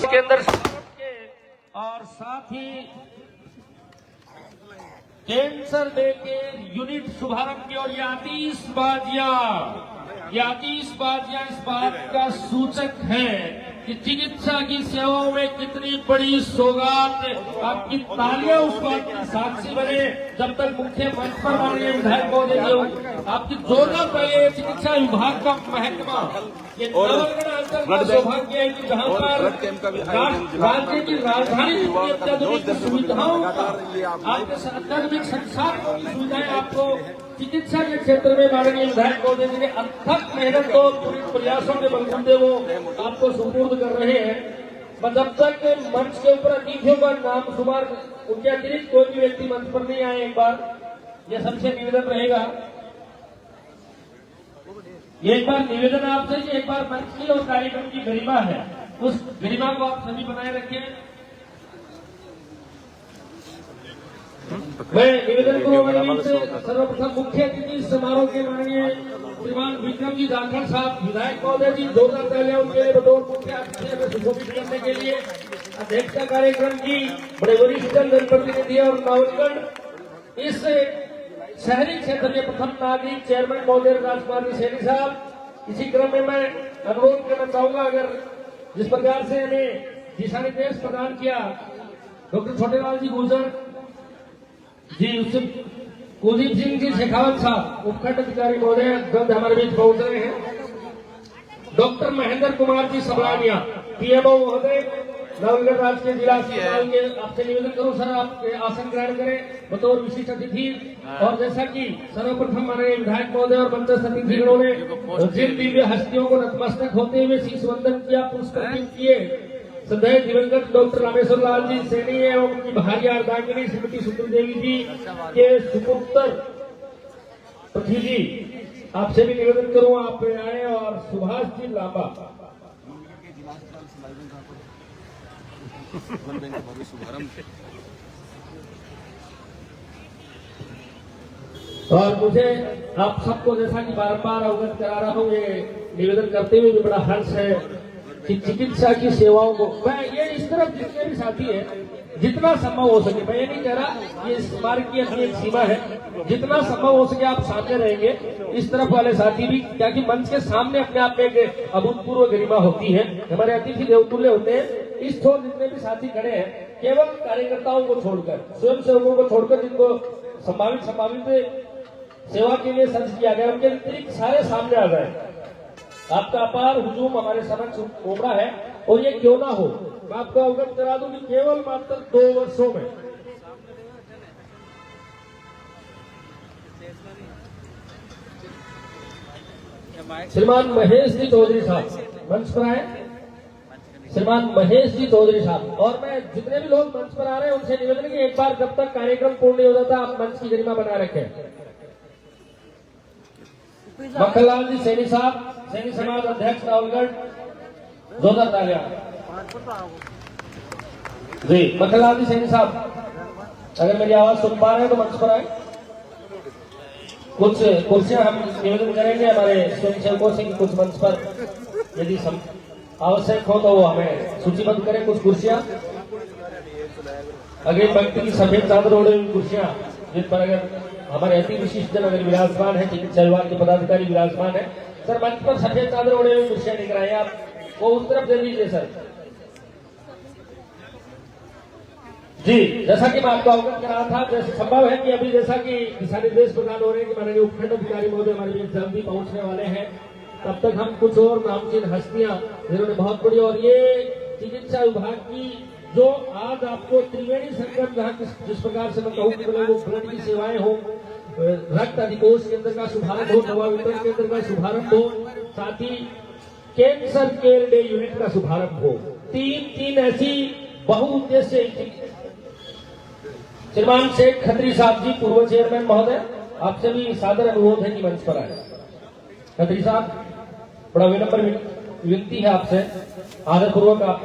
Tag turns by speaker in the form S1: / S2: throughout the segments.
S1: के अंदर और साथ ही कैंसर डे के यूनिट शुभारंभ की और ये आतिशबाजियां इस बात का सूचक है कि चिकित्सा की सेवाओं में कितनी बड़ी सौगात। आपकी तालियां उस बात की साक्षी बने जब तक मुख्य मंच पर माननीय विधायक महोदय आपकी जोरदार तालियां। चिकित्सा विभाग का महकमा ये नवलगढ़ अंचल का सौभाग्य है कि जहां पर राज्य की राजधानी जितनी अत्याधुनिक सुविधाओं का अत्याधुनिक संसाधनों की सुविधाएं आपको चिकित्सा के क्षेत्र में माननीय विधायक महोदय जी ने अथक मेहनत और पूरे प्रयासों के बलबूते वो आपको सुपुर्द कर रहे हैं। पर जब तक मंच के ऊपर अतिथियों का नाम शुमार उनके अतिरिक्त कोई भी व्यक्ति मंच पर नहीं आए, एक बार यह सबसे निवेदन रहेगा। एक बार निवेदन आपसे कि एक बार मंच की और कार्यक्रम की गरिमा है, उस गरिमा को आप सभी बनाए रखें। मैं निवेदन करूंगा सर्वप्रथम मुख्य अतिथि समारोह के माननीय श्रीमान विक्रम जी जाखड़ साहब विधायक महोदय जी, जोरदार तालियां उनके लिए बतौर मुख्य अतिथि हमें सुशोभित करने के लिए। अध्यक्षता कार्यक्रम की बड़े वरिष्ठ जनप्रतिनिधि और नवलगढ़ इस शहरी क्षेत्र के प्रथम नागरिक चेयरमैन महोदय राजकुमार सैनी साहब। इसी क्रम में मैं अनुरोध करना चाहूंगा, अगर जिस प्रकार से हमें दिशा निर्देश प्रदान किया डॉक्टर छोटेलाल जी गुर्जर जी, उससे कुलदीप सिंह जी शेखावत साहब उपखंड अधिकारी महोदय जल्द हमारे बीच पहुंच रहे हैं। डॉक्टर महेंद्र कुमार जी सबलानिया पीएमओ महोदय नवलगढ़ राजकीय जिला अस्पताल के, आपसे निवेदन करूं सर आप आसन ग्रहण करें बतौर विशिष्ट अतिथि। और जैसा कि सर्वप्रथम हमारे विधायक महोदय और मंच अतिथिगणों ने जिन दिव्य हस्तियों को नतमस्तक होते हुए शीश वंदन किया, पुष्प अर्पित किए, सदैव दिवंगत डॉक्टर रामेश्वर लाल जी सैनी एवं उनकी भार्या अर्धांगिनी श्रीमती सुंदरी देवी जी के सुपुत्र पृथ्वी जी, आपसे भी निवेदन करूं आप आए। और सुभाष जी लांबा और मुझे आप सबको जैसा कि बार-बार अवगत करा रहा हूं, ये निवेदन करते हुए भी बड़ा हर्ष है कि चिकित्सा की सेवाओं को मैं ये इस तरफ जितने भी साथी हैं जितना संभव हो सके, मैं ये नहीं कह रहा, ये इस मार्ग की अपनी एक सीमा है, जितना संभव हो सके आप सामने रहेंगे। इस तरफ वाले साथी भी, क्या कि मंच के सामने अपने आप में एक अभूतपूर्व गरिमा होती है, हमारे अतिथि देवतुल्य होते हैं। इस छोर जितने भी साथी खड़े हैं, केवल कार्यकर्ताओं को छोड़कर, स्वयं सेवकों को छोड़कर, जिनको संभावित सेवा के लिए सर्च किया गया, उनके अतिरिक्त सारे सामने आ गए। आपका अपार हुजूम हमारे समक्ष उमड़ा है और ये क्यों ना हो, मैं आपको अवगत करा दूं कि केवल मात्र 2 वर्षों में श्रीमान महेश जी चौधरी साहब मंच पर आए, श्रीमान महेश जी चौधरी साहब। और मैं जितने भी लोग मंच पर आ रहे हैं उनसे निवेदन कि एक बार जब तक कार्यक्रम पूर्ण नहीं हो जाता आप मंच की गरिमा बनाए रखें। मक्खनलाल जी सैनी साहब, सैनी समाज अध्यक्ष नवलगढ़, जोरदार तालियां जी। मक्खनलाल जी सैनी साहब, अगर मेरी आवाज सुन पा रहे हैं तो मंच पर आए। कुछ कुर्सियां हम निवेदन करेंगे हमारे स्वयंसेवकों से कि कुछ मंच पर यदि आवश्यक हो तो वो हमें सूचीबद्ध करें। कुछ कुर्सियां अगले पंक्ति की सफेद चादर ओढ़े हुई कुर्सियां, जिन पर अगर हमारे अति विशिष्ट जन अगर विराजमान है, चिकित्सा विभाग के पदाधिकारी विराजमान है, सर मंच पर सफेद चादर ओढ़े हुए कुर्सियां लेकर आए, आप वो उस तरफ दे दीजिए सर जी। जैसा कि मैं आपको अवगत कर रहा था, जैसे संभव है कि अभी जैसा कि दिशा निर्देश प्रदान हो रहे हैं कि माननीय उपखंड अधिकारी महोदय हमारे बीच जल्दी पहुंचने वाले हैं, तब तक हम कुछ और नामचीन हस्तियां जिन्होंने बहुत बड़ी, और ये चिकित्सा विभाग की जो आज आपको त्रिवेणी संगम, जहाँ जिस प्रकार से मैं कहूँ कि वो ब्लड की सेवाएं हो, रक्त अधिकोष केंद्र का शुभारंभ हो, दवा वितरण केंद्र का शुभारंभ हो, साथ ही कैंसर केयर डे यूनिट का शुभारंभ हो, तीन ऐसी बहुउद्देश्य। श्रीमान शेख खत्री साहब जी पूर्व चेयरमैन महोदय, आपसे भी सादर अनुरोध है कि मंच पर आए। खत्री साहब, बड़ा विनम्र विनती है आपसे, आदरपूर्वक आप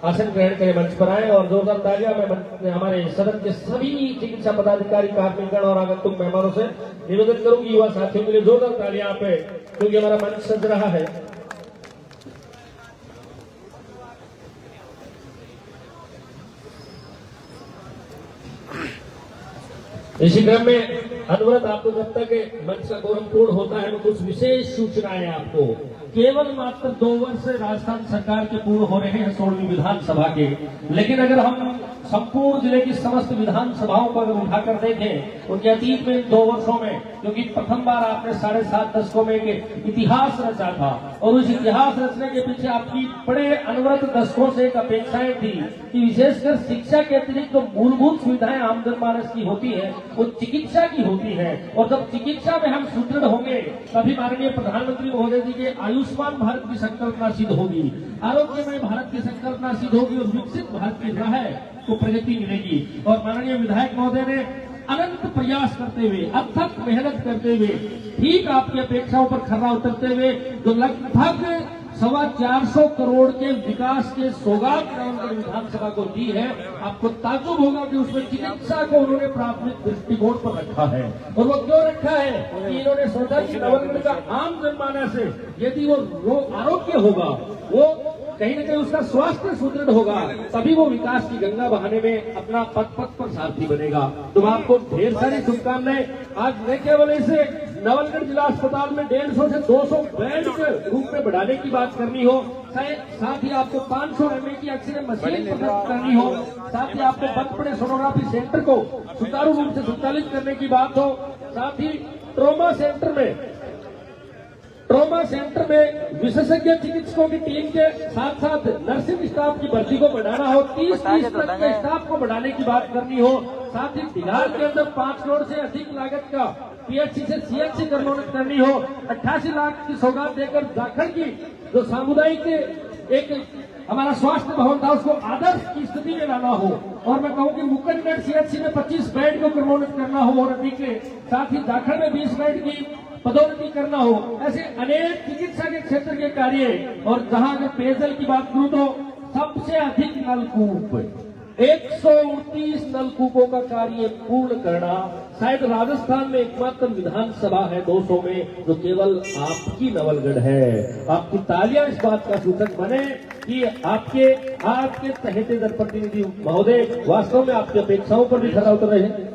S1: आसन ग्रहण करें, मंच पर आए। और जोरदार तालियां मैं हमारे सदन के सभी चिकित्सा पदाधिकारी, कार्मिकगण और आगंतुक मेहमानों से निवेदन करूंगी, युवा साथियों के लिए जोरदार तालियां आप, क्योंकि हमारा मंच सज रहा है। इसी क्रम में अनुव्रत आपको जब तक मंच का कोरम पूर्ण होता है तो कुछ विशेष सूचनाएं आपको। केवल मात्र 2 वर्ष राजस्थान सरकार के पूर्ण हो रहे हैं 16वीं विधानसभा के, लेकिन अगर हम संपूर्ण जिले की समस्त विधानसभाओं को अगर उठाकर देखें उनके अतीत में 2 वर्षों में, क्योंकि प्रथम बार आपने 7.5 दशकों में एक इतिहास रचा था और उस इतिहास रचने के पीछे आपकी बड़े अनवरत दशकों से एक अपेक्षाएं थी कि विशेषकर शिक्षा के अतिरिक्त जो मूलभूत सुविधाएं आम जनमानस की होती है वो चिकित्सा की होती है, और जब चिकित्सा में हम सुदृढ़ होंगे तभी माननीय प्रधानमंत्री महोदय जी के आयुष्मान भारत की संकल्पना सिद्ध होगी, आरोग्यमय भारत की संकल्पना सिद्ध होगी और विकसित भारत की राह को प्रगति मिलेगी। और माननीय विधायक महोदय ने अनंत प्रयास करते हुए, अथक मेहनत करते हुए, ठीक आपकी अपेक्षाओं पर खरा उतरते हुए जो लगभग 425 करोड़ के विकास के सौगात नवलगढ़ विधानसभा को दी है, आपको ताज्जुब होगा कि उसमें चिकित्सा को उन्होंने प्राथमिक दृष्टिकोण पर रखा है। और वो क्यों रखा है कि इन्होंने सोचा कि नवलगढ़ का आम जनमानस है यदि वो आरोग्य होगा, वो कहीं न कहीं उसका स्वास्थ्य सुदृढ़ होगा, तभी वो विकास की गंगा बहाने में अपना पथ पर सारथी बनेगा। तो आपको ढेर सारी शुभकामनाएं। आज न केवल इसे नवलगढ़ जिला अस्पताल में 150 से 200 बेड के रूप में बढ़ाने की बात करनी हो, साथ ही आपको 500 ml की ऑक्सीजन मशीन प्रदान करनी हो, साथ ही आपको बंद पड़े सोनोग्राफी सेंटर को सुचारू रूप से संचालित करने की बात हो, साथ ही ट्रॉमा सेंटर में विशेषज्ञ चिकित्सकों की टीम के साथ साथ नर्सिंग स्टाफ की भर्ती को बढ़ाना हो, 30% के स्टाफ को बढ़ाने की बात करनी हो, साथ ही बिहार के अंदर 5 करोड़ से अधिक लागत का पीएचसी से सीएचसी कर्मोन्नत करनी हो, 88 लाख की सौगात देकर जाखड़ की जो सामुदायिक एक हमारा स्वास्थ्य भवन था उसको आदर्श की स्थिति में लाना हो, और मैं कहूं कि मुकंदगढ़ सीएचसी में 25 बेड को कर्मोन्नत करना हो और अधिक के साथ ही जाखड़ में 20 बेड की पदोन्नति करना हो, ऐसे अनेक चिकित्सा के क्षेत्र के कार्य। और जहां अगर पेयजल की बात करूं तो सबसे अधिक नलकूप 129 नलकूपों का कार्य पूर्ण करना, शायद राजस्थान में एकमात्र विधानसभा है 200 में जो केवल आपकी नवलगढ़ है। आपकी तालियां इस बात का सूचक बने कि आपके चहेते जनप्रतिनिधि महोदय वास्तव में आपकी अपेक्षाओं पर भी खरा उतर रहे हैं।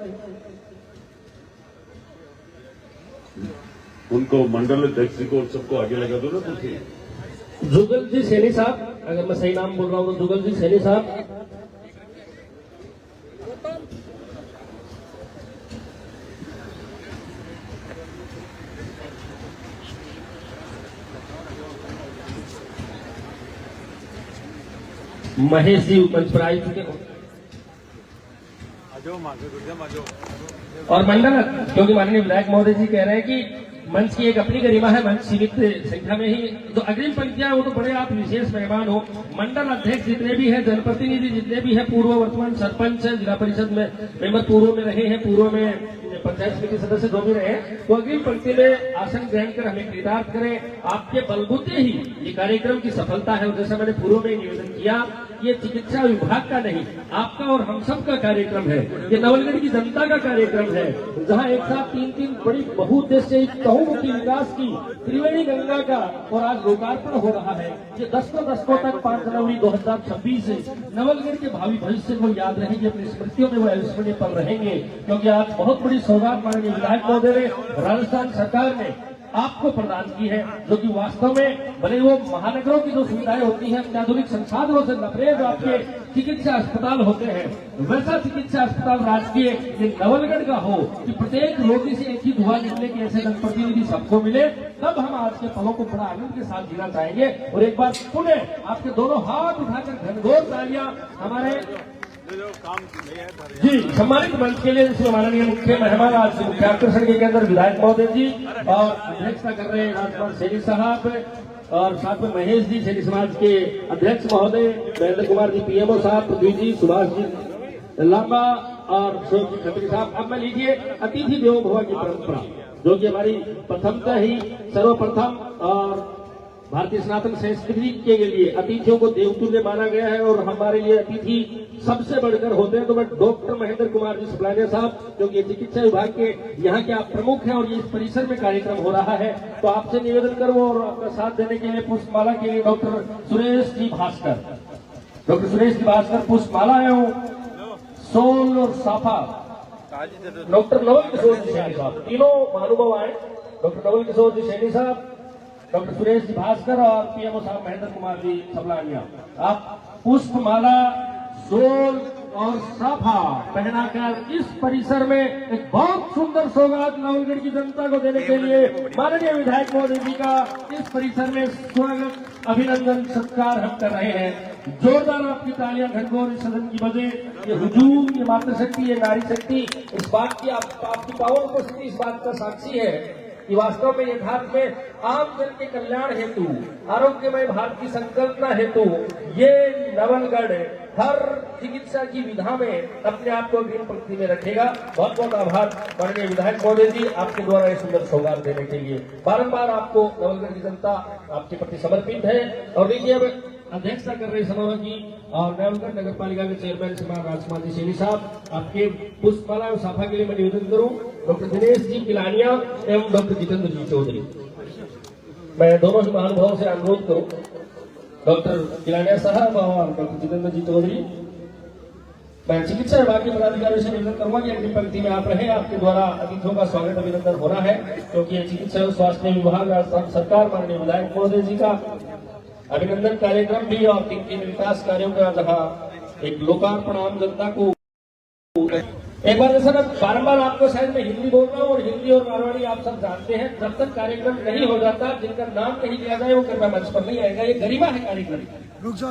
S2: उनको मंडल अध्यक्ष जी को सबको आगे लगा दो ना कुछ।
S1: जुगल जी सैनी साहब, अगर मैं सही नाम बोल रहा हूं तो जुगल जी सैनी साहब। महेश जी मंच पर आ चुके हैं और मंडल, क्योंकि माननीय विधायक महोदय जी कह रहे हैं कि मंच की एक अपनी गरिमा है, मंच सीमित संख्या में ही तो अग्रिम पंक्तियां वो तो बड़े आप विशेष मेहमान हो। मंडल अध्यक्ष जितने भी हैं, जनप्रतिनिधि जितने भी हैं, पूर्व वर्तमान सरपंच जिला परिषद में मेंबर पूर्व में रहे हैं, पूर्व में पंचायत समिति सदस्य जो भी रहे, वो अग्रिम पंक्ति में आसन ग्रहण कर हमें कृतार्थ करें। आपके बलबूते ही ये कार्यक्रम की सफलता है और जैसा मैंने पूर्व में निवेदन किया, ये चिकित्सा विभाग का नहीं, आपका और हम सब का कार्यक्रम है, ये नवलगढ़ की जनता का कार्यक्रम है, जहां एक साथ 3 बड़ी बहुउद्देश्यीय बहुमुखी विकास की त्रिवेणी गंगा का और आज लोकार्पण हो रहा है। ये 10 तक 5 जनवरी 2026 से नवलगढ़ के भावी भविष्य को याद रहेंगे, अपनी स्मृतियों में वो अविस्मरणीय पल रहेंगे, क्योंकि आज बहुत बड़ी सौगात माननीय विधायक महोदय ने, राजस्थान सरकार ने आपको प्रदान की है, जो कि वास्तव में भले वो महानगरों की जो सुविधाएं होती हैं अत्याधुनिक संसाधनों से लबरेज जो आपके चिकित्सा अस्पताल होते हैं, वैसा चिकित्सा अस्पताल राजकीय ये नवलगढ़ का हो कि प्रत्येक रोगी से एक ही दुआ निकले कि ऐसे जनप्रतिनिधि सबको मिले, तब हम आज के पलों को बड़ा आनंद के साथ जीना चाहेंगे। और एक बार पुनः आपके दोनों हाथ उठाकर घनघोर तालियां हमारे जी सम्मानित मंच के लिए, जिसमें माननीय मुख्य मेहमान आज मुख्य आकर्षण के अंदर विधायक महोदय जी और अध्यक्षता कर रहे हैं राजकुमार सैनी साहब, और साथ में महेश जी सैनी समाज के अध्यक्ष महोदय, महेंद्र कुमार जी पीएमओ साहब, पृथ्वी जी, सुभाष जी लांबा और शोभ जी खत्री साहब। अब मैं लीजिए अतिथि देवो भव की परंपरा, जो कि हमारी प्रथमतः ही सर्वप्रथम और भारतीय सनातन संस्कृति के लिए अतिथियों को देवतुल्य माना गया है, और हमारे लिए अतिथि सबसे बढ़कर होते हैं। तो मैं डॉक्टर महेंद्र कुमार जी सुपलानिया साहब, जो कि चिकित्सा विभाग के यहाँ के आप प्रमुख हैं और ये इस परिसर में कार्यक्रम हो रहा है, तो आपसे निवेदन करूं और आपका साथ देने के लिए पुष्पमाला के लिए डॉक्टर सुरेश जी भास्कर पुष्पमाला एवं सोल और साफा डॉक्टर नवल किशोर जी सैनी साहब, तीनों महानुभाव आए। डॉक्टर नवल किशोर जी सैनी साहब, डॉक्टर सुरेश जी भास्कर और पीएमओ साहब महेंद्र कुमार जी सबलानिया, आप पुष्पमाला, शोल और साफा पहनाकर इस परिसर में एक बहुत सुंदर सौगात नवलगढ़ की जनता को देने के लिए माननीय विधायक महोदय जी का इस परिसर में स्वागत, अभिनंदन, सत्कार हम कर रहे हैं। जोरदार आपकी तालियां घनघोर इस सदन की बजे। ये हुजूम, ये मातृशक्ति, ये नारी शक्ति, इस बात की आपकी पावन उपस्थिति इस बात का साक्षी है कि वास्तव में यथार्थ में आम जन के कल्याण हेतु, आरोग्यमय भारत की संकल्पना हेतु ये नवलगढ़ हर चिकित्सा की विधा में अपने आप को अग्रिम पंक्ति में रखेगा। बहुत बहुत आभार माननीय विधायक महोदय जी, आपके द्वारा ये सुंदर सौगात देने के लिए। बारंबार आपको नवलगढ़ की जनता आपके प्रति समर्पित है। और देखिए अब अध्यक्षता कर रहे समारोह की और नवलगढ़ नगर पालिका के चेयरमैन श्रीमान राजकुमार जी सैनी साहब, आपके पुष्पमाला और साफा के लिए मैं निवेदन करूं डॉक्टर दिनेश जी किलानिया एवं डॉक्टर जितेंद्र जी चौधरी। मैं दोनों ही महानुभावों से अनुरोध करूं, डॉक्टर किलानिया साहब और डॉक्टर जितेंद्र जी चौधरी, मैं चिकित्सा विभाग के पदाधिकारियों से निवेदन करूंगा कि अग्रिम पंक्ति में आप रहे। आपके द्वारा अतिथियों का स्वागत अभिनंदन होना है, क्योंकि ये चिकित्सा एवं स्वास्थ्य विभाग राजस्थान सरकार माननीय विधायक महोदय जी का अभिनंदन कार्यक्रम भी और 3 विकास कार्यों का जहाँ एक लोकार्पण आम जनता को। एक बार जैसा मैं बारम्बार आपको शायद मैं हिंदी बोल रहा हूँ और हिंदी और मारवाड़ी आप सब जानते हैं, जब तक कार्यक्रम नहीं हो जाता जिनका नाम नहीं लिया जाए वो कृपया मंच पर नहीं आएगा। ये गरिमा है कार्यक्रम।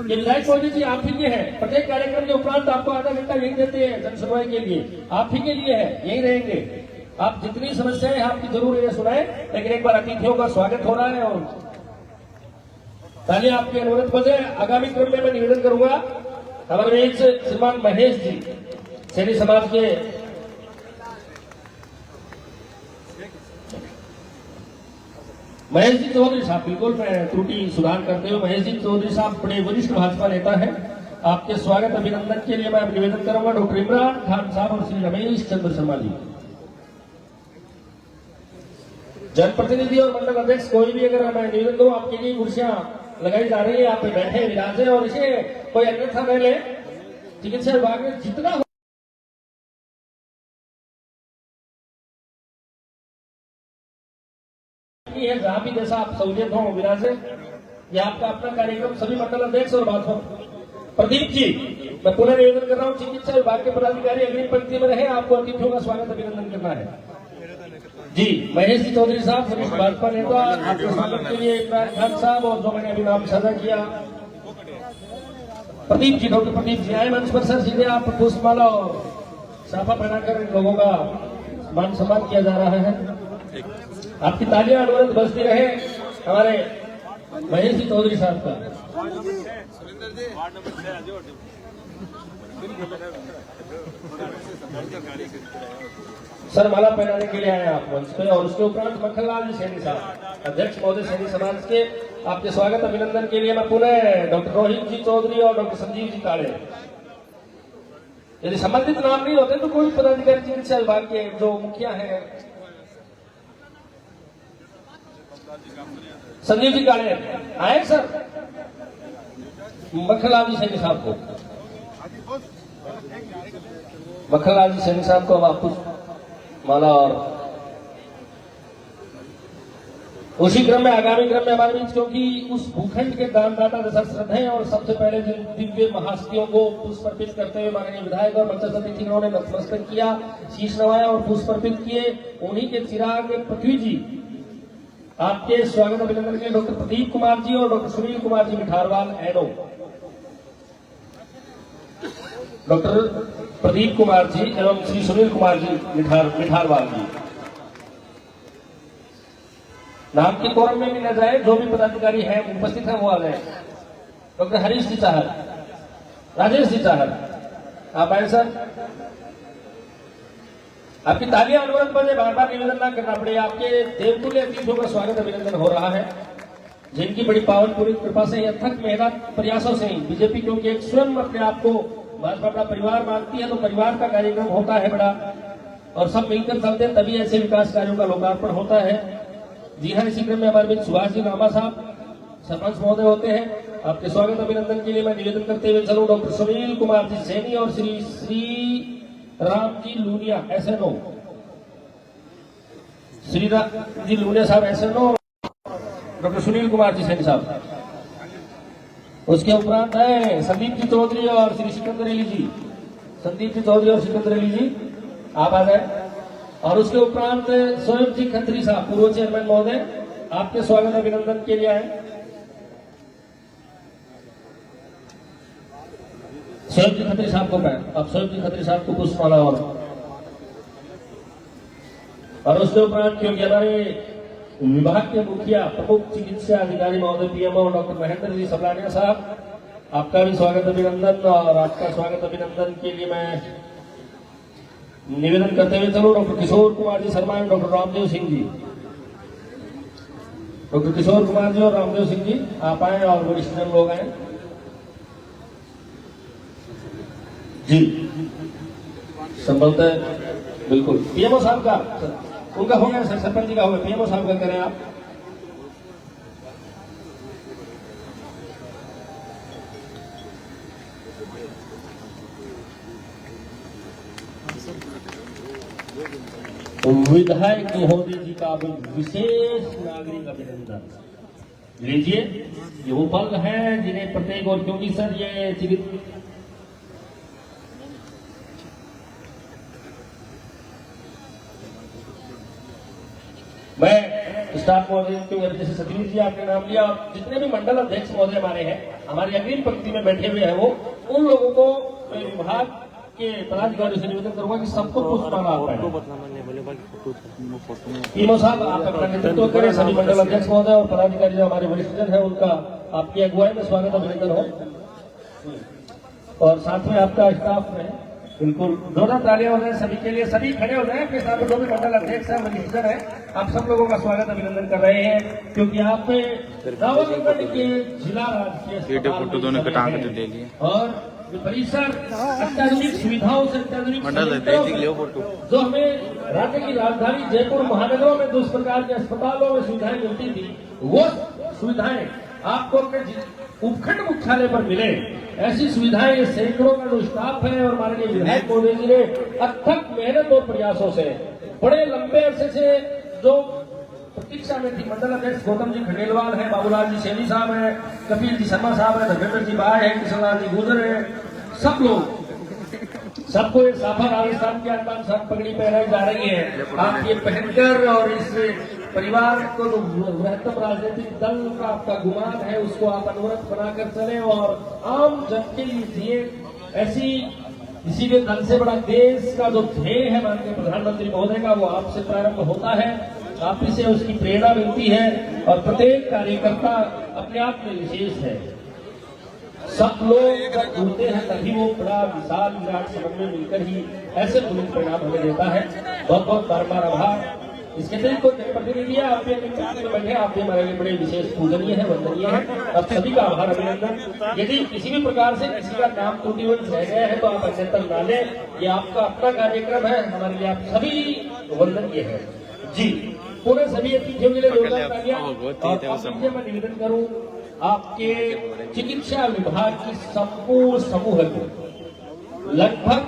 S1: ये विधायक महोदय जी आप ही के हैं, प्रत्येक कार्यक्रम के उपरांत आपको आधा घंटा यही देते हैं जनसुनवाई के लिए, आप ही के लिए है, यही रहेंगे। आप जितनी समस्याएं आपकी जरूर इन्हें सुनाए, लेकिन एक बार अतिथियों का स्वागत हो रहा है और तालियां आपके अनुरोध बजे। आगामी क्रम में मैं निवेदन करूंगा हमारे बीच श्रीमान महेश जी सैनी समाज के महेश जी चौधरी साहब, बिल्कुल मैं त्रुटि सुधार करते हुए महेश जी चौधरी साहब बड़े वरिष्ठ भाजपा नेता है, आपके स्वागत अभिनंदन के लिए मैं निवेदन करूंगा डॉक्टर इमरान खान साहब और श्री रमेश चंद्र शर्मा जी। जनप्रतिनिधि और मंडल अध्यक्ष कोई भी अगर मैं निवेदन करूं, आपके लिए कुर्सियां लगाई जा रही है, आप बैठे विराजे और इसे कोई अन्यथा न ले। चिकित्सा विभाग में जितना है, जहां भी जैसा आप सहूलियत हो विराजे, यह आपका अपना कार्यक्रम। सभी मंडल अध्यक्ष और बात हो प्रदीप जी, मैं पुनः निवेदन कर रहा हूं चिकित्सा विभाग के पदाधिकारी अग्रिम पंक्ति में रहे, आपको अतिथियों का स्वागत अभिनंदन करना है। जी महेश जी चौधरी साहब वरिष्ठ भाजपा नेता, आपके स्वागत के लिए इमरान खान साहब और जो मैंने अभी नाम साझा किया प्रदीप जी, डॉक्टर प्रदीप जी आए मंच पर। सर सीधे आप पुष्पमाला और साफा पहनाकर इन लोगों का मान सम्मान किया जा रहा है। आपकी तालियां अनवरत बजती रहे हमारे महेश जी चौधरी साहब का। सर माला पहनाने के लिए आए आप मंच पे और उसके उपरांत मक्खनलाल जी सैनी साहब अध्यक्ष महोदय सैनी समाज के, आपके स्वागत अभिनंदन के लिए मैं पुनः डॉक्टर रोहित जी चौधरी और डॉक्टर संजीव जी काले, यदि संबंधित नाम नहीं होते तो कोई पदाधिकारी चिकित्सा विभाग के जो मुखिया है, संजीव जी काले आए सर, मक्खनलाल जी सैनी साहब को, मक्खनलाल जी सैनी साहब को अब आप माला और उसी क्रम में आगामी क्रम में हमारे बीच, क्योंकि उस भूखंड के दानदाता जैसा श्रद्धेय और सबसे पहले जिन दिव्य महाहस्तियों को पुष्प अर्पित करते हुए माननीय विधायक और मंच अतिथियों ने नतमस्तक किया, शीश नवाया और पुष्प अर्पित किए, उन्हीं के चिराग पृथ्वी जी, आपके स्वागत अभिनंदन के लिए डॉक्टर प्रदीप कुमार जी और डॉक्टर सुनील कुमार जी मिठारवाल एडो, डॉक्टर प्रदीप कुमार जी एवं श्री सुनील कुमार जी मिठारवाल जी। नाम की कोरम में भी न जाए, जो भी पदाधिकारी है उपस्थित है वो आ जाए। डॉक्टर हरीश जी चाहर, राजेश जी चाहर, आप आए सर। आपकी तालियां अनवरत बजे, बार बार निवेदन ना करना पड़े। आपके देवतुल्य अतिथियों का स्वागत अभिनंदन हो रहा है, जिनकी बड़ी पावन पूरी कृपा से, अथक मेहनत प्रयासों से बीजेपी, क्योंकि एक स्वयं अपने आप को भाजपा अपना परिवार मानती है, तो परिवार का कार्यक्रम होता है बड़ा और सब मिलकर चलते हैं, तभी ऐसे विकास कार्यों का लोकार्पण होता है। जी हाँ, इसी क्रम में हमारे बीच सुभाष जी रामा साहब सरपंच महोदय होते हैं, आपके स्वागत अभिनंदन के लिए मैं निवेदन करते हुए चलूं डॉक्टर सुनील कुमार जी सैनी और श्री राम जी लूनिया SNO, श्री राम जी लूनिया साहब SNO, डॉक्टर सुनील कुमार जी सैनी साहब। उसके उपरांत है संदीप जी चौधरी और श्री सिकंदर अली जी। संदीप जी चौधरी और सिकंदर अली जी आप आ गए। और उसके उपरांत स्वयं जी खत्री साहब, पूर्व चेयरमैन महोदय, आपके स्वागत अभिनंदन के लिए आए। स्वयं जी खत्री साहब को कहें, अब स्वयं जी खत्री साहब को पुष्पमाला और उसके उपरांत क्योंकि हमारे विभाग के मुखिया प्रमुख चिकित्सा अधिकारी महोदय PMO डॉक्टर महेंद्र जी सबलानिया साहब, आपका भी स्वागत अभिनंदन। और आपका स्वागत अभिनंदन के लिए मैं निवेदन करते हुए चलो डॉक्टर किशोर कुमार जी शर्मा एवं डॉक्टर रामदेव सिंह जी, डॉक्टर किशोर कुमार जी और रामदेव सिंह जी आप आए और वरिष्ठ जन लोग आए जी। संभवतः बिल्कुल PMO साहब का उनका हो गया, सरपंच जी का हो गया, PMO साहब का करें आप। विधायक महोदय जी का विशेष नागरिक अभिनंदन लीजिए। ये वो पल है जिन्हें प्रत्येक, और क्योंकि सर ये चिकित्सा मैं स्टाफ महोदय जैसे सतीश जी आपने नाम लिया, और जितने भी मंडल अध्यक्ष महोदय हमारे हैं, हमारी अग्रिम पंक्ति में बैठे हुए हैं, वो उन लोगों को मैं विभाग के पदाधिकारियों से निवेदन करूंगा कि सबको पुष्पमाला PMO साहब आप अपना नेतृत्व करें। सभी मंडल अध्यक्ष महोदय और पदाधिकारी जो हमारे वरिष्ठ जन है उनका आपकी अगुवाई में स्वागत अभिनंदन हो, और साथ में आपका स्टाफ में बिल्कुल जोरदार तालियां हो जाए सभी के लिए। सभी खड़े हो जाए अपने साथ, जो भी मंडल अध्यक्ष है वरिष्ठ जन है, आप सब लोगों का स्वागत अभिनंदन कर रहे हैं, क्योंकि आप रावलगढ़ के जिला राजकीय और परिसर अत्याधुनिक सुविधाओं से अत्याधुनिक जो हमें राज्य की राजधानी जयपुर महानगरों में जिस प्रकार के अस्पतालों में सुविधाएं मिलती थी, वो सुविधाएं आपको अपने उपखंड मुख्यालय पर मिले। ऐसी सुविधाएं सैकड़ों का जो स्टाफ है और माननीय विधायक महोदय जी ने अथक मेहनत और प्रयासों से बड़े लंबे अरसे से जो प्रतीक्षा में थी, मंडल अध्यक्ष गौतम जी खंडेलवाल है, बाबूलाल जी सैनी साहब है, कपिल जी शर्मा साहब है, धर्मेंद्र जी बाय है, किशनलाल जी गुजर है, सब लोग, सबको एक साफा राजस्थान के आसमान सब पगड़ी पहनाई जा रही है। आप ये पहनकर और इस परिवार को जो बृहत्तम राजनीतिक दल का आपका गुमान है उसको आप अनवरत बनाकर चले और आम जन के लिए जिए। ऐसी इसीलिए दल से बड़ा देश का जो ध्येय है माननीय प्रधानमंत्री महोदय का, वो आपसे प्रारंभ होता है, आप से उसकी प्रेरणा मिलती है, और प्रत्येक कार्यकर्ता अपने आप में विशेष है। सब लोग जब जुड़ते हैं तभी वो बड़ा विशाल विराट समन्वय मिलकर ही ऐसे पुलिस परिणाम हमें देता है। बहुत बहुत बार आभार। इसके अतिरिक्त कोई प्रतिनिधि है आप में बैठे, आप हमारे लिए बड़े विशेष पूजनीय है, वंदनीय है, आप सभी का आभार अभिनंदन। यदि किसी भी प्रकार से किसी का नाम त्रुटिवंश रह गया है तो आप अन्यथा ना लें, ये आपका अपना कार्यक्रम है, हमारे लिए आप सभी वंदनीय है जी। पूरे सभी अतिथियों के लिए जोरदार तालियां। और मैं निवेदन करूं आपके चिकित्सा विभाग की संपूर्ण समूह को लगभग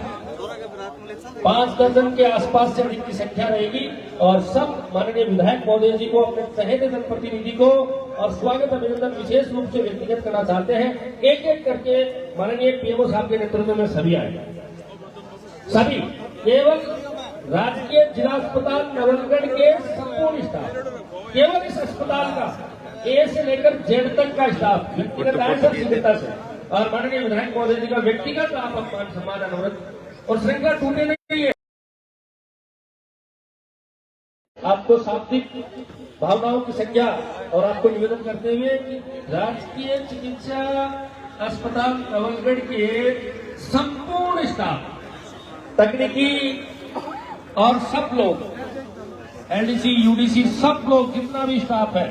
S1: 5 दर्जन के आसपास से अधिक की संख्या रहेगी, और सब माननीय विधायक महोदय जी को, अपने सहेजे जनप्रतिनिधि को और स्वागत अभिनंदन विशेष रूप से व्यक्तिगत करना चाहते हैं। एक एक करके माननीय PMO साहब के नेतृत्व में सभी आए, सभी केवल राजकीय जिला अस्पताल नवलगढ़ के संपूर्ण स्टाफ, केवल इस अस्पताल का A से लेकर Z तक का स्टाफ व्यक्तिगत आय से, और माननीय विधायक महोदय जी का व्यक्तिगत आप अपमान सम्मान अनवरत और श्रृंखला टूटे नहीं है। आपको शाब्दिक भावनाओं की संज्ञा और आपको निवेदन करते हुए कि राजकीय चिकित्सा अस्पताल नवलगढ़ के संपूर्ण स्टाफ, तकनीकी और सब लोग, LDC UDC सब लोग, जितना भी स्टाफ है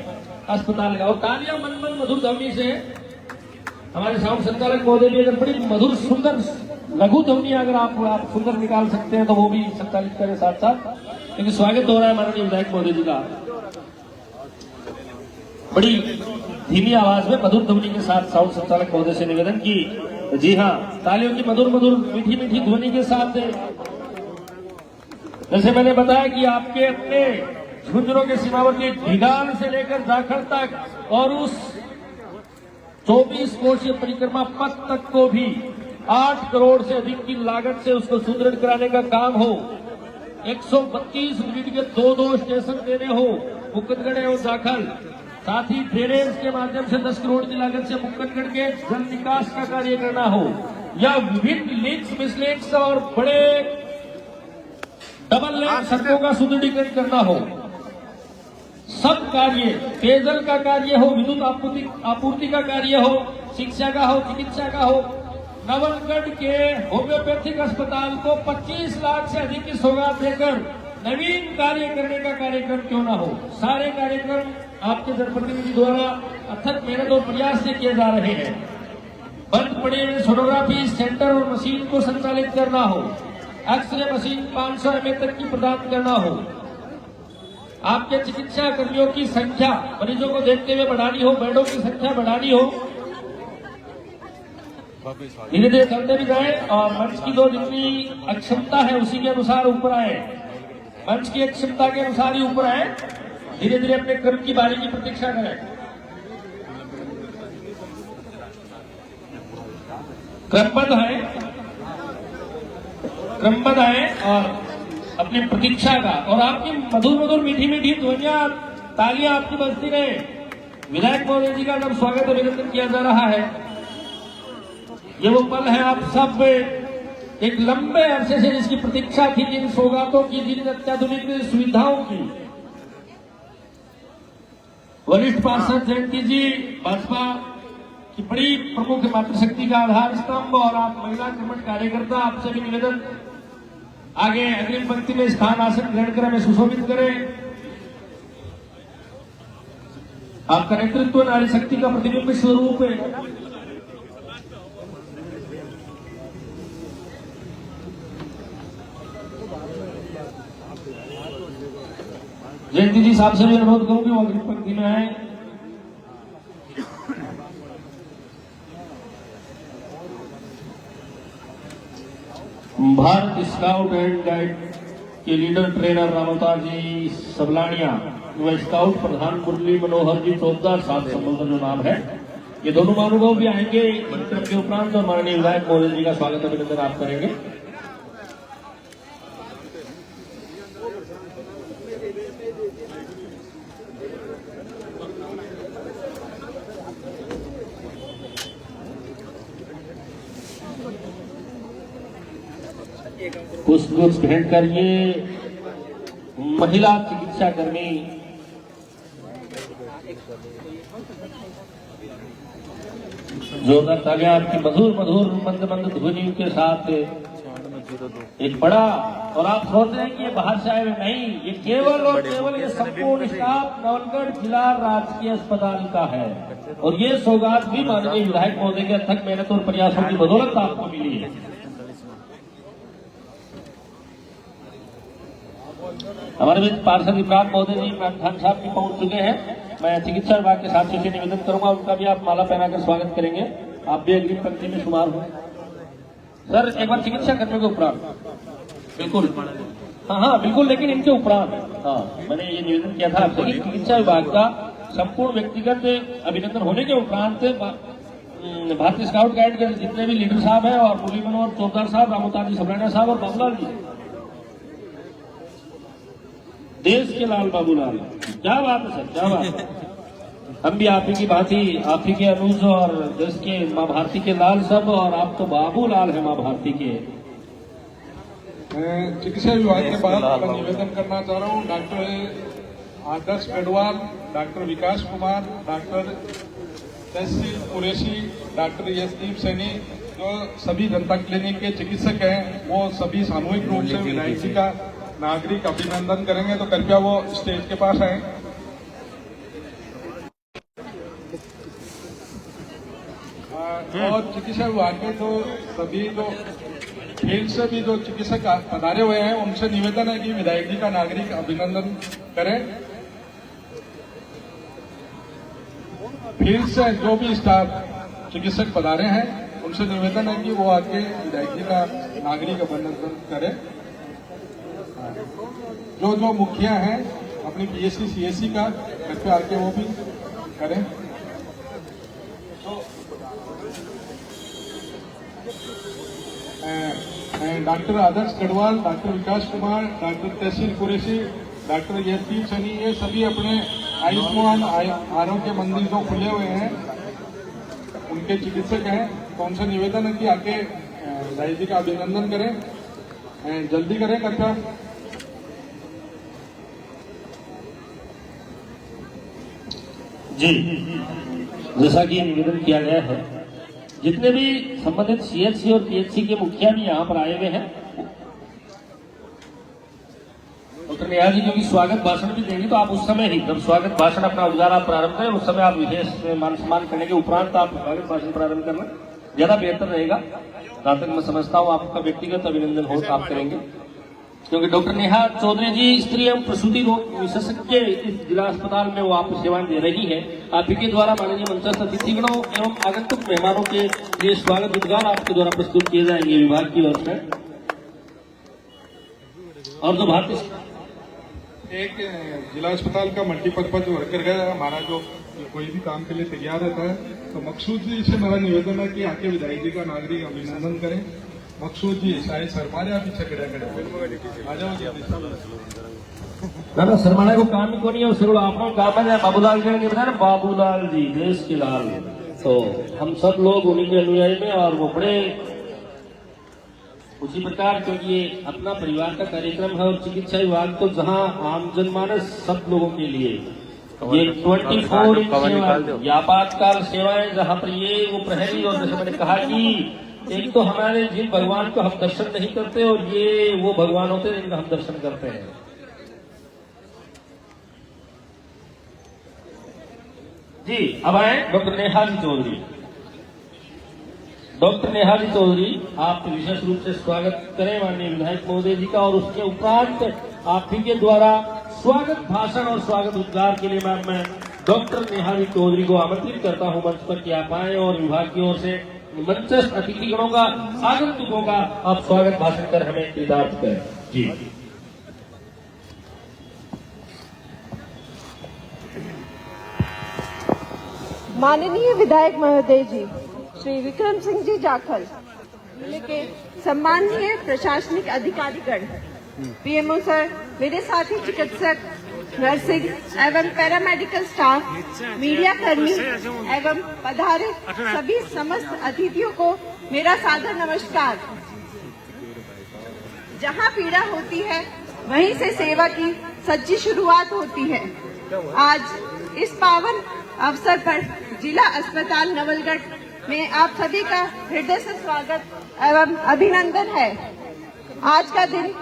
S1: अस्पताल का, और तालियां मन मधुर ध्वनि से हमारे साउंड संचालक महोदय भी अगर बड़ी मधुर सुंदर लघु ध्वनि अगर आप सुंदर निकाल सकते हैं तो वो भी संचालित करें साथ साथ, क्योंकि स्वागत हो रहा है माननीय विधायक महोदय जी का। बड़ी धीमी आवाज में मधुर ध्वनि के साथ साउंड संचालक महोदय से निवेदन की, जी हाँ, तालियों की मधुर मधुर मीठी मीठी ध्वनि के साथ जैसे मैंने बताया कि आपके अपने झुंझुनू के सीमावर्ती ढिगाल से लेकर जाखड़ तक और उस 24 कोशीय परिक्रमा पथ तक को भी 8 करोड़ से अधिक की लागत से उसको सुदृढ़ कराने का काम हो। 132 ग्रिड के 2 स्टेशन देने हो मुक्कतगढ़ एवं जाखल, साथ ही ड्रेनेज के माध्यम से 10 करोड़ की लागत से मुक्कतगढ़ के जल निकास का कार्य करना हो, या विभिन्न लिंक्स मिसलिंक्स और बड़े डबल लेन सड़कों का सुदृढ़ीकरण करना हो। सब कार्य, पेयजल का कार्य हो, विद्युत आपूर्ति का कार्य हो, शिक्षा का हो, चिकित्सा का हो। नवलगढ़ के होम्योपैथिक अस्पताल को 25 लाख से अधिक की सौगात देकर नवीन कार्य करने का कार्यक्रम क्यों ना हो। सारे कार्यक्रम आपके जनप्रतिनिधि द्वारा अथक मेहनत और प्रयास से किए जा रहे हैं। बंद पड़े सोनोग्राफी सेंटर और मशीन को संचालित करना हो, एक्सरे मशीन 500 mA तक की प्रदान करना हो, आपके चिकित्सा कर्मियों की संख्या मरीजों को देखते हुए बढ़ानी हो, बेडों की संख्या बढ़ानी हो, धीरे धीरे चलते भी जाए और मंच की जो जितनी अक्षमता है उसी के अनुसार ऊपर आए, मंच की अक्षमता के अनुसार ही ऊपर आए, धीरे धीरे अपने कर्म की बारी की प्रतीक्षा करें। क्रमबद्ध है और अपनी प्रतीक्षा का, और आपकी मधुर मधुर मीठी मीठी ध्वनियां तालियां आपकी बजती रहे। विधायक महोदय जी का जब स्वागत अभिनंदन किया जा रहा है, ये वो पल है आप सब एक लंबे अरसे से जिसकी प्रतीक्षा थी, जिन सौगातों की, जिन अत्याधुनिक सुविधाओं की। वरिष्ठ पार्षद जयंती जी भाजपा की बड़ी प्रमुख मातृशक्ति का आधार स्तंभ और आप महिला कर्मठ कार्यकर्ता, आपसे भी निवेदन आगे अग्रिम पंक्ति में स्थान आसन ग्रहण कर हमें सुशोभित करें। आपका नेतृत्व नारी शक्ति का प्रतिबिंब स्वरूप है। जयंती जी साहब से भी अनुरोध करूंगी वो अग्रिम पंक्ति में आए। भारत स्काउट एंड गाइड के लीडर ट्रेनर रामोता जी सबलानिया व स्काउट प्रधान मुरली मनोहर जी चौबदार साहब संबोधन जो नाम है, ये दोनों महानुभाव भी आएंगे। कार्यक्रम के उपरांत और माननीय विधायक महोदय जी का स्वागत अभिनंदन आप करेंगे। पुष्प भेंट कर ये महिला चिकित्सा कर्मी जोरदार तालियां आपकी मधुर मधुर मंद मंद ध्वनियों के साथ एक बड़ा, और आप सोच रहे हैं कि ये बाहर से आए हुए नहीं, ये केवल और केवल ये संपूर्ण स्टाफ नवलगढ़ जिला राजकीय अस्पताल का है। और ये सौगात भी माननीय विधायक महोदय के अथक मेहनत और प्रयासों की बदौलत आपको मिली है। हमारे बीच पार्षद इमरान महोदय जी इमरान खान साहब भी पहुंच चुके हैं। मैं चिकित्सा विभाग के साथियों से निवेदन करूंगा, उनका भी आप माला पहनाकर स्वागत करेंगे। आप भी अग्रिम पंक्ति में शुमार हो। सर एक बार चिकित्सा कर्मियों के उपरांत, बिल्कुल, हाँ बिल्कुल, लेकिन इनके उपरांत, हाँ मैंने ये निवेदन किया था आपसे कि चिकित्सा विभाग का संपूर्ण व्यक्तिगत अभिनंदन होने के उपरांत भारतीय स्काउट गाइड के जितने भी लीडर साहब हैं और मुरली मनोहर चौबदार साहब, रामोता जी सबलानिया साहब और बाबूलाल जी, देश के लाल बाबूलाल, क्या बात है सर, क्या बात है। हम भी आप ही की भांति, आप ही के अनुज और देश के माँ भारती के लाल सब, और आप तो बाबूलाल है माँ भारती के।
S3: चिकित्सा विभाग के बाद मैं निवेदन करना चाह रहा हूँ डॉक्टर आदर्श मेडवाल, डॉक्टर विकास कुमार, डॉक्टर तहसील कुरैशी, डॉक्टर यशदीप सैनी, जो सभी जनता क्लिनिक के चिकित्सक हैं, वो सभी सामूहिक रूप से विधायक जी का नागरिक अभिनंदन करेंगे। तो कृपया वो स्टेज के पास आए। और चिकित्सा विभाग के तो सभी जो फील्ड से भी जो चिकित्सक पधारे हुए हैं, उनसे निवेदन है कि विधायक जी का नागरिक अभिनंदन करें। फील्ड से जो भी स्टाफ चिकित्सक पधारे हैं, उनसे निवेदन है कि वो आके विधायक जी का नागरिक अभिनंदन करें। जो जो मुखिया हैं अपनी पीएससी सीएससी का घर पे आके वो भी करें। डॉक्टर आदर्श गढ़वाल, डॉक्टर विकास कुमार, डॉक्टर तहसील कुरैशी, डॉक्टर यशदीप सैनी, ये सभी अपने आयुष्मान आरोग्य मंदिर जो खुले हुए हैं उनके चिकित्सक हैं। तो उनसे निवेदन है कि आके दाई जी का अभिनंदन करें, जल्दी करें कथा।
S1: जी, जैसा कि निवेदन किया गया है, जितने भी संबंधित सीएचसी और पीएचसी के मुखिया भी यहाँ पर आए हुए हैं, डॉक्टर नेहा जी क्योंकि स्वागत भाषण भी देंगे, तो आप उस समय ही जब स्वागत भाषण अपना उद्गार आप प्रारंभ करें, उस समय आप विशेष मान सम्मान करने के उपरांत आप स्वागत भाषण प्रारंभ करना ज्यादा बेहतर रहेगा। जहां तक मैं समझता हूँ आपका व्यक्तिगत अभिनंदन हो आप करेंगे, क्योंकि डॉक्टर नेहा चौधरी जी स्त्री एवं प्रसूति रोग विशेषज्ञ इस जिला अस्पताल में वो आपको सेवाएं दे रही है। आप इनके द्वारा माननीय मंचस्थ अतिथिगणों एवं आगंतुक मेहमानों के लिए स्वागत उद्गार आपके द्वारा प्रस्तुत किए जाएंगे विभाग की ओर से। और जो भारतीय
S3: एक जिला अस्पताल का मल्टीपर्पज वर्कर है हमारा, जो कोई भी काम के लिए तैयार रहता है, तो मकसूद जी से मेरा निवेदन है कि आके विधायक जी का नागरिक अभिनंदन करें। मकसूद जी शायद शर्माने आप पीछे खड़े आ जाओ
S1: ना शर्माने को काम ही को नहीं है, सिर्फ आपको काम है। बाबूलाल जी ने बताया ना, बाबूलाल जी देश के लाल, तो हम सब लोग उन्हीं के अनुयायी में, और वो बड़े उसी प्रकार, क्योंकि ये अपना परिवार का कार्यक्रम है और चिकित्सा विभाग तो जहां आम जनमानस सब लोगों के लिए ये 24 आपातकाल सेवाएं, जहां पर ये वो प्रहरी, और जैसे मैंने कहा कि एक तो हमारे जिन भगवान को हम दर्शन नहीं करते, और ये वो भगवान होते हैं जिनका हम दर्शन करते हैं। जी, अब आए डॉक्टर नेहा जी चौधरी। डॉक्टर नेहा जी चौधरी, आप विशेष रूप से स्वागत करें माननीय विधायक महोदय जी का, और उसके उपरांत आप ही के द्वारा स्वागत भाषण और स्वागत उद्गार के लिए मैं डॉक्टर नेहा जी चौधरी को आमंत्रित करता हूं मंच पर कि आप आए और विभाग की ओर से मंचस्थ अतिथिगणों का, आगंतुकों का आप स्वागत भाषण कर हमें कृतार्थ करें। जी,
S4: माननीय विधायक महोदय जी श्री विक्रम सिंह जी जाखल, जिले के सम्माननीय प्रशासनिक अधिकारीगण, पीएमओ सर, मेरे साथी चिकित्सक, नर्सिंग एवं पैरामेडिकल स्टाफ, मीडिया कर्मी एवं पधारे सभी समस्त अतिथियों को मेरा सादर नमस्कार। जहां पीड़ा होती है वहीं से सेवा की सच्ची शुरुआत होती है। आज इस पावन अवसर पर जिला अस्पताल नवलगढ़ में आप सभी का हृदय से स्वागत एवं अभिनंदन है। आज का दिन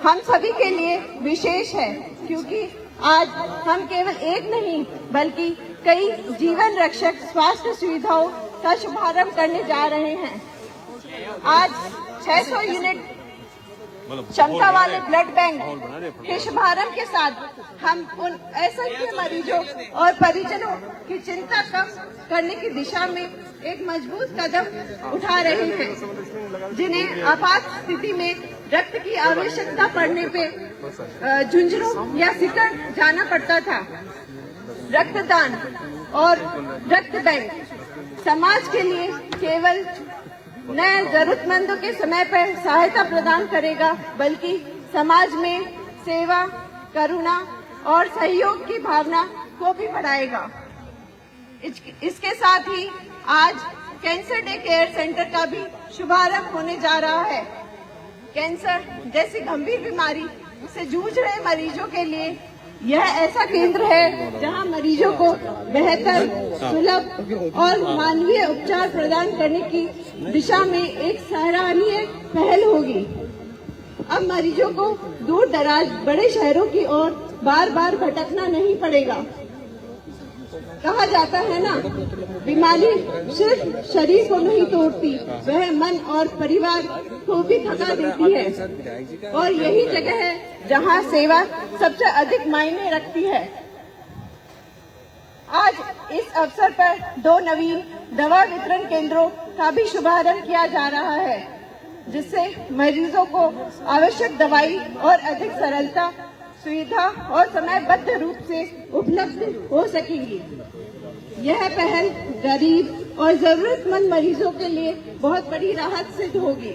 S4: हम सभी के लिए विशेष है, क्योंकि आज हम केवल एक नहीं बल्कि कई जीवन रक्षक स्वास्थ्य सुविधाओं का शुभारंभ करने जा रहे हैं। आज 600 यूनिट क्षमता वाले ब्लड बैंक के शुभारंभ के साथ हम उन असंख्य मरीजों और परिजनों की चिंता कम करने की दिशा में एक मजबूत कदम उठा रहे हैं, जिन्हें आपात स्थिति में रक्त की आवश्यकता पड़ने पे झुंझुनू या सिकट जाना पड़ता था। रक्तदान और रक्त बैंक समाज के लिए केवल नए जरूरतमंदों के समय पर सहायता प्रदान करेगा, बल्कि समाज में सेवा, करुणा और सहयोग की भावना को भी बढ़ाएगा। इसके साथ ही आज कैंसर डे केयर सेंटर का भी शुभारंभ होने जा रहा है। कैंसर जैसी गंभीर बीमारी से जूझ रहे मरीजों के लिए यह ऐसा केंद्र है जहां मरीजों को बेहतर, सुलभ और मानवीय उपचार प्रदान करने की दिशा में एक सराहनीय पहल होगी। अब मरीजों को दूर दराज बड़े शहरों की ओर बार बार भटकना नहीं पड़ेगा। कहा जाता है ना, बीमारी सिर्फ शरीर को नहीं तोड़ती, वह मन और परिवार को भी थका देती है, और यही जगह है जहां सेवा सबसे अधिक मायने रखती है। आज इस अवसर पर 2 नवीन दवा वितरण केंद्रों का भी शुभारंभ किया जा रहा है, जिससे मरीजों को आवश्यक दवाई और अधिक सरलता, सुविधा और समयबद्ध रूप से उपलब्ध हो सकेंगी। यह पहल गरीब और जरूरतमंद मरीजों के लिए बहुत बड़ी राहत सिद्ध होगी।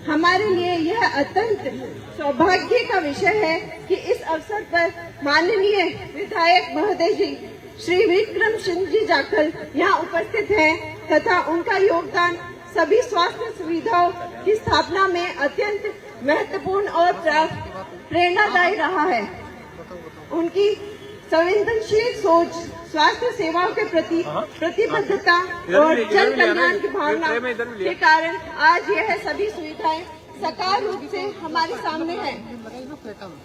S4: हमारे लिए यह अत्यंत सौभाग्य का विषय है कि इस अवसर पर माननीय विधायक महोदय जी श्री विक्रम सिंह जी जाखल यहाँ उपस्थित हैं तथा उनका योगदान सभी स्वास्थ्य सुविधाओं की स्थापना में अत्यंत महत्वपूर्ण और प्रेरणादायी रहा है। उनकी संवेदनशील सोच, स्वास्थ्य सेवाओं के प्रति प्रतिबद्धता और जन कल्याण की भावना के कारण आज यह सभी सुविधाएं साकार रूप से हमारे सामने है।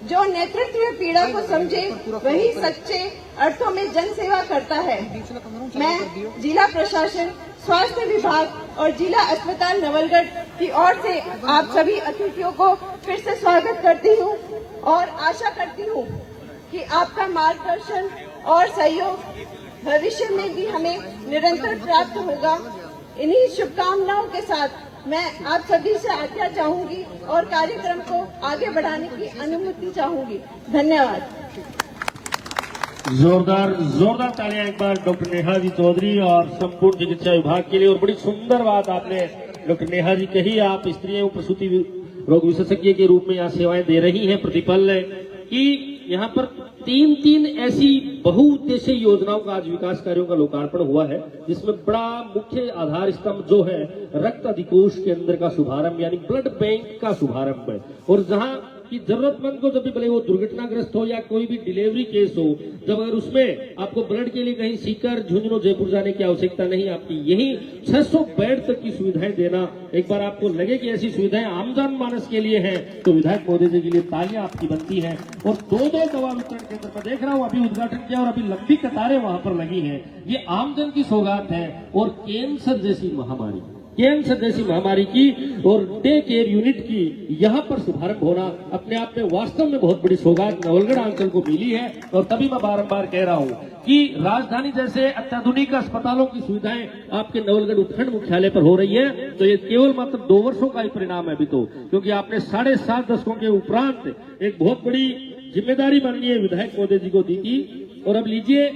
S4: जो नेतृत्व पीड़ा को समझे वही सच्चे अर्थों में जन सेवा करता है। मैं जिला प्रशासन, स्वास्थ्य विभाग और जिला अस्पताल नवलगढ़ की ओर से आप सभी अतिथियों को फिर से स्वागत करती हूँ और आशा करती हूँ कि आपका मार्गदर्शन और सहयोग भविष्य में भी हमें निरंतर प्राप्त होगा। इन्हीं शुभकामनाओं के साथ मैं आप सभी से आज्ञा चाहूंगी और कार्यक्रम को आगे बढ़ाने की अनुमति चाहूंगी। धन्यवाद।
S1: जोरदार तालियां एक बार डॉक्टर नेहा जी चौधरी और संपूर्ण चिकित्सा विभाग के लिए। और बड़ी सुंदर बात आपने डॉक्टर नेहा जी कही, आप स्त्री एवं प्रसूति रोग विशेषज्ञ के रूप में यहाँ सेवाएं दे रही हैं। प्रतिपल है कि यहाँ पर तीन ऐसी बहुउद्देशीय योजनाओं का आज विकास कार्यों का लोकार्पण हुआ है, जिसमें बड़ा मुख्य आधार स्तंभ जो है रक्त अधिकोष केंद्र का शुभारंभ यानी ब्लड बैंक का शुभारंभ है। और जहाँ कि जरूरतमंद को जब भी भले वो दुर्घटनाग्रस्त हो या कोई भी डिलीवरी केस हो, जब अगर उसमें आपको ब्लड के लिए कहीं सीकर, झुंझुनू, जयपुर जाने की आवश्यकता नहीं, आपकी यही 600 बेड तक की सुविधाएं देना, एक बार आपको लगे कि ऐसी सुविधाएं आम जनमानस के लिए हैं तो विधायक महोदय जी के लिए तालियां आपकी बनती हैं। और दो दवा वितरण केंद्र पर देख रहा हूँ अभी उद्घाटन किया और अभी लंबी कतारें वहां पर लगी हैं। ये आमजन की सौगात है। और कैंसर जैसी महामारी की और डे केयर यूनिट की यहाँ पर शुभारंभ होना अपने आप में वास्तव में बहुत बड़ी सौगात नवलगढ़ अंचल को मिली है। और तभी मैं बारंबार कह रहा हूँ कि राजधानी जैसे अत्याधुनिक अस्पतालों की सुविधाएं आपके नवलगढ़ उपखंड मुख्यालय पर हो रही है, तो ये केवल मात्र 2 वर्षों का ही परिणाम है अभी तो, क्योंकि आपने 7.5 दशकों के उपरांत एक बहुत बड़ी जिम्मेदारी माननीय विधायक महोदय जी को दी थी। और अब लीजिए,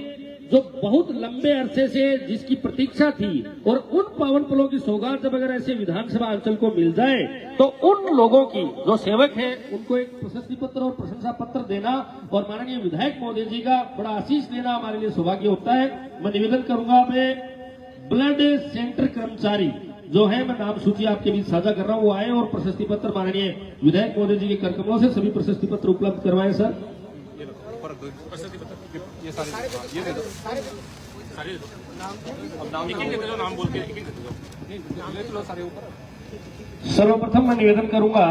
S1: जो बहुत लंबे अरसे से जिसकी प्रतीक्षा थी और उन पावन पलों की सौगात जब अगर ऐसे विधानसभा अंचल को मिल जाए तो उन लोगों की जो सेवक हैं उनको एक प्रशस्ति पत्र और प्रशंसा पत्र देना और माननीय विधायक महोदय जी का बड़ा आशीष देना हमारे लिए सौभाग्य होता है। मैं निवेदन करूंगा मैं ब्लड सेंटर कर्मचारी जो है, मैं नाम सूची आपके बीच साझा कर रहा हूँ, वो आए और प्रशस्ति पत्र माननीय विधायक महोदय जी के करकमलों से सभी प्रशस्ति पत्र उपलब्ध करवाएं। सर
S3: ये सारे ये दे दो, सारे अब नाम दे दो, नाम बोल के ले चलो सारे ऊपर।
S1: सर्वप्रथम मैं निवेदन करूंगा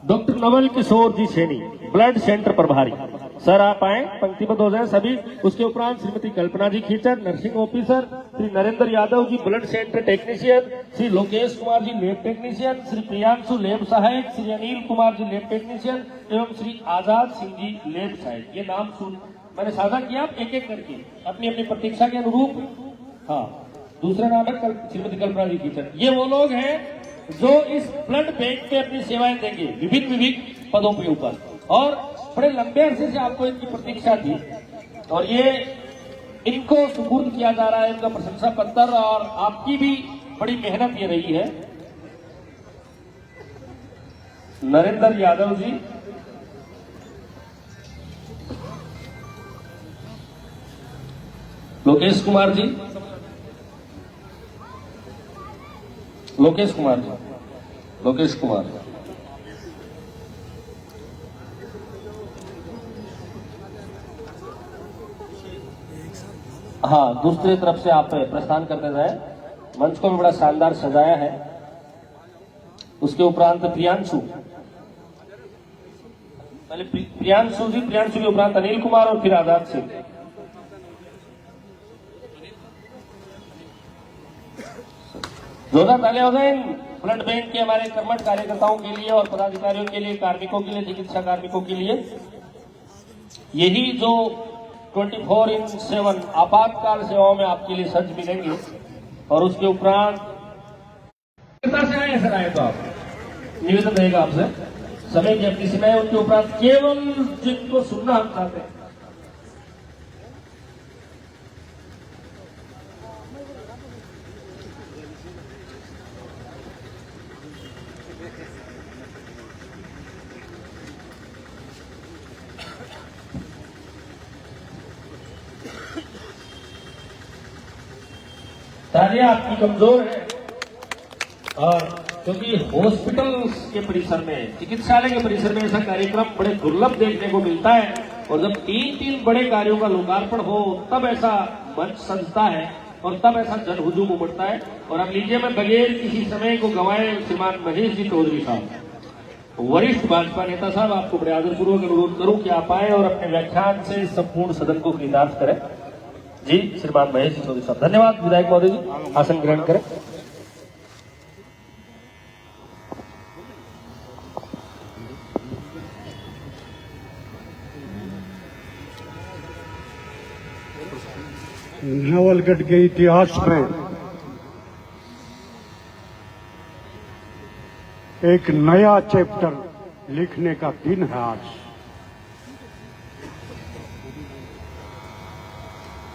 S1: doctor Naval Kishore ji Saini, blood centre प्रभारी। सर आप आए, पंक्तिबद्ध हो जाए सभी। उसके उपरांत Shrimati Kalpana ji Khinchar, nursing officer, Shri Narendra Yadav ji blood centre technician, Shri Lokesh Kumar ji lab technician, Shri Priyanshu lab सहायक, श्री अनिल कुमार जी लैब टेक्नीशियन एवं श्री आजाद सिंह जी लैब सहायक। ये नाम सुन मैंने साझा किया, आप एक एक करके अपनी अपनी प्रतीक्षा के अनुरूप। हाँ, दूसरा नाम है श्रीमती कल्पना जी खींचर। ये वो लोग हैं जो इस ब्लड बैंक में अपनी सेवाएं देंगे विभिन्न पदों के ऊपर, और बड़े लंबे अरसे से आपको इनकी प्रतीक्षा थी और ये इनको सुपुर्द किया जा रहा है, इनका प्रशंसा पत्र। और आपकी भी बड़ी मेहनत ये रही है। नरेंद्र यादव जी, लोकेश कुमार जी, लोकेश कुमार जी, लोकेश कुमार, हाँ, दूसरी तरफ से आप प्रस्थान करते जाए। मंच को भी बड़ा शानदार सजाया है। उसके उपरांत प्रियांशु, पहले प्रियांशु जी, प्रियांशु के उपरांत अनिल कुमार और फिर आजाद सिंह। जोरदार तालियां हो जाए ब्लड बैंक के हमारे कर्मठ कार्यकर्ताओं के लिए और पदाधिकारियों के लिए, कार्मिकों के लिए, चिकित्सा कार्मिकों के लिए। यही जो 24/7 आपातकाल सेवाओं में आपके लिए सज्ज मिलेंगे। और उसके उपरांत से आए, सर आए तो आप निवेदन रहेगा आपसे, समय की अपनी सीमा है, उनके उपरांत केवल जिनको सुनना हम चाहते हैं। तालियां आपकी कमजोर है, और क्योंकि हॉस्पिटल के परिसर में, चिकित्सालय के परिसर में ऐसा कार्यक्रम बड़े दुर्लभ देखने को मिलता है, और जब 3 बड़े कार्यों का लोकार्पण हो तब ऐसा मंच सजता है और तब ऐसा जनहुजूम उमड़ता है। और अब लीजिए, मैं बगैर किसी समय को गंवाए श्रीमान महेश जी चौधरी साहब, वरिष्ठ भाजपा नेता साहब, आपको बड़े आदरपूर्वक अनुरोध करूं कि आप आए और अपने व्याख्यान से संपूर्ण सदन को कृतार्थ करें। जी, श्रीमान महेश जी चौधरी साहब। धन्यवाद विधायक महोदय जी, आसन ग्रहण करें।
S5: नवलगढ़ के इतिहास में एक नया चैप्टर लिखने का दिन है आज।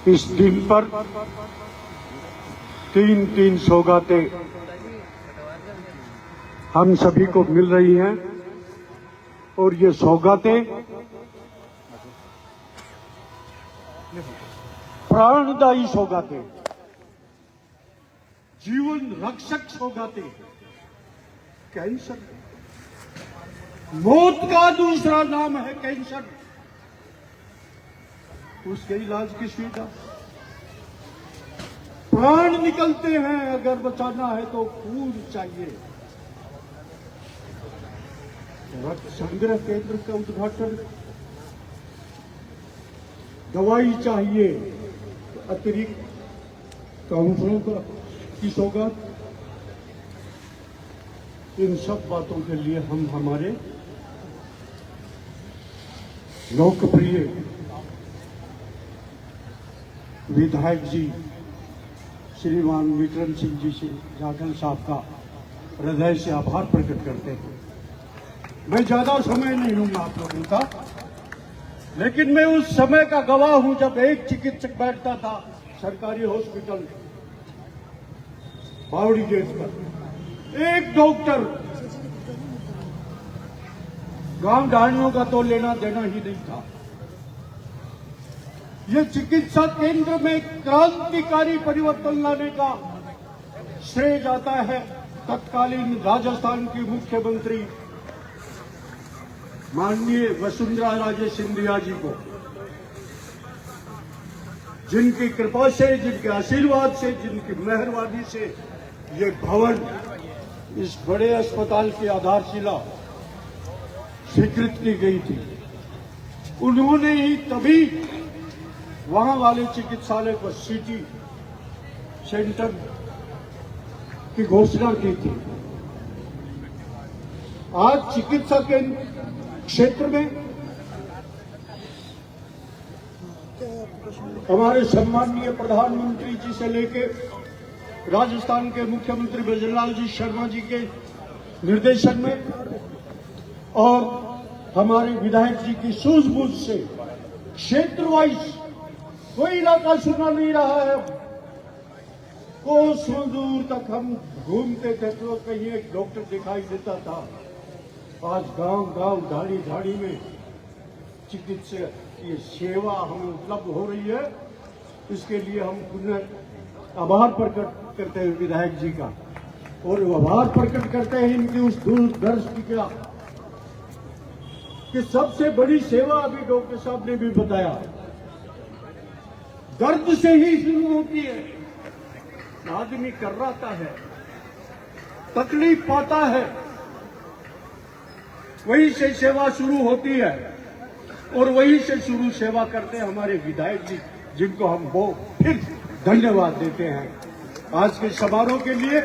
S5: इस दिन पर 3 सौगातें हम सभी को मिल रही हैं, और ये सौगातें प्राणदायी सौगातें, जीवन रक्षक सौगातें। कैंसर, मौत का दूसरा नाम है कैंसर। उसके इलाज की सुविधा, प्राण निकलते हैं, अगर बचाना है तो खून चाहिए। रक्त संग्रह केंद्र का उद्घाटन, दवाई चाहिए, अतिरिक्त काउंसलों की सौगात। इन सब बातों के लिए हम हमारे लोकप्रिय विधायक जी श्रीमान विक्रम सिंह जी से, जाखल साहब का हृदय से आभार प्रकट करते हैं। मैं ज्यादा समय नहीं लूंगा आप लोगों का, लेकिन मैं उस समय का गवाह हूं जब एक चिकित्सक बैठता था सरकारी हॉस्पिटल बावड़ी गेट पर, एक डॉक्टर, गांव ढाणियों का तो लेना देना ही नहीं था। ये चिकित्सा केंद्र में क्रांतिकारी परिवर्तन लाने का श्रेय जाता है तत्कालीन राजस्थान की मुख्यमंत्री माननीय वसुंधरा राजे सिंधिया जी को, जिनकी कृपा से, जिनके आशीर्वाद से, जिनकी मेहरबानी से ये भवन, इस बड़े अस्पताल की आधारशिला स्वीकृत की गई थी। उन्होंने ही तभी वहां वाले चिकित्सालय को सिटी सेंटर की घोषणा की थी। आज चिकित्सा के क्षेत्र में हमारे सम्माननीय प्रधानमंत्री जी से लेकर राजस्थान के मुख्यमंत्री ब्रजलाल जी शर्मा जी के निर्देशन में और हमारे विधायक जी की सूझबूझ से क्षेत्र वाइज कोई इलाका सुना नहीं रहा है। कोसों दूर तक हम घूमते थे तो कहीं एक डॉक्टर दिखाई देता था। आज गांव गांव, झाड़ी झाड़ी में चिकित्सा की सेवा हमें उपलब्ध हो रही है। इसके लिए हम पुनः आभार प्रकट करते हैं विधायक जी का, और आभार प्रकट करते हैं इनकी उस दूरदर्शी का कि सबसे बड़ी सेवा अभी डॉक्टर साहब ने भी बताया, दर्द से ही शुरू होती है। आदमी कर्राता है, तकलीफ पाता है, वहीं से सेवा शुरू होती है, और वहीं से शुरू सेवा करते हैं हमारे विधायक जी, जिनको हम वो फिर धन्यवाद देते हैं। आज के समारोह के लिए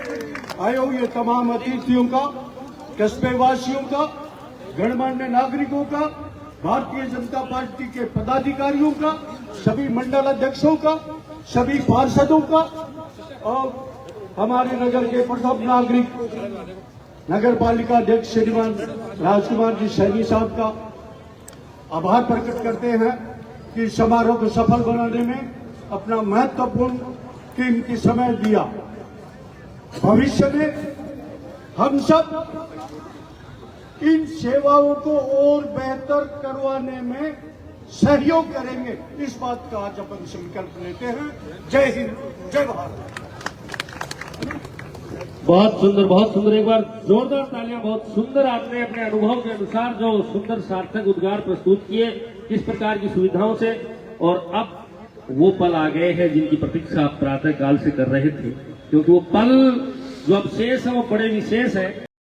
S5: आए हुए तमाम अतिथियों का, कस्बे वासियों का, गणमान्य नागरिकों का, भारतीय जनता पार्टी के पदाधिकारियों का, सभी मंडल अध्यक्षों का, सभी पार्षदों का, और हमारे नगर के प्रथम नागरिक नगर पालिका अध्यक्ष श्रीमान राजकुमार जी सैनी साहब का आभार प्रकट करते हैं कि समारोह को सफल बनाने में अपना महत्वपूर्ण कीमती समय दिया। भविष्य में हम सब इन सेवाओं को और बेहतर करवाने में सहयोग करेंगे, इस बात का आज अपन संकल्प लेते हैं। जय हिंद, जय भारत।
S1: बहुत सुंदर, एक बार जोरदार तालियां। बहुत सुंदर आपने अपने अनुभव के अनुसार जो सुंदर सार्थक उद्गार प्रस्तुत किए, किस प्रकार की सुविधाओं से, और अब वो पल आ गए हैं जिनकी प्रतीक्षा आप प्रातः काल से कर रहे थे, क्योंकि वो पल जो अब शेष है वो बड़े विशेष है।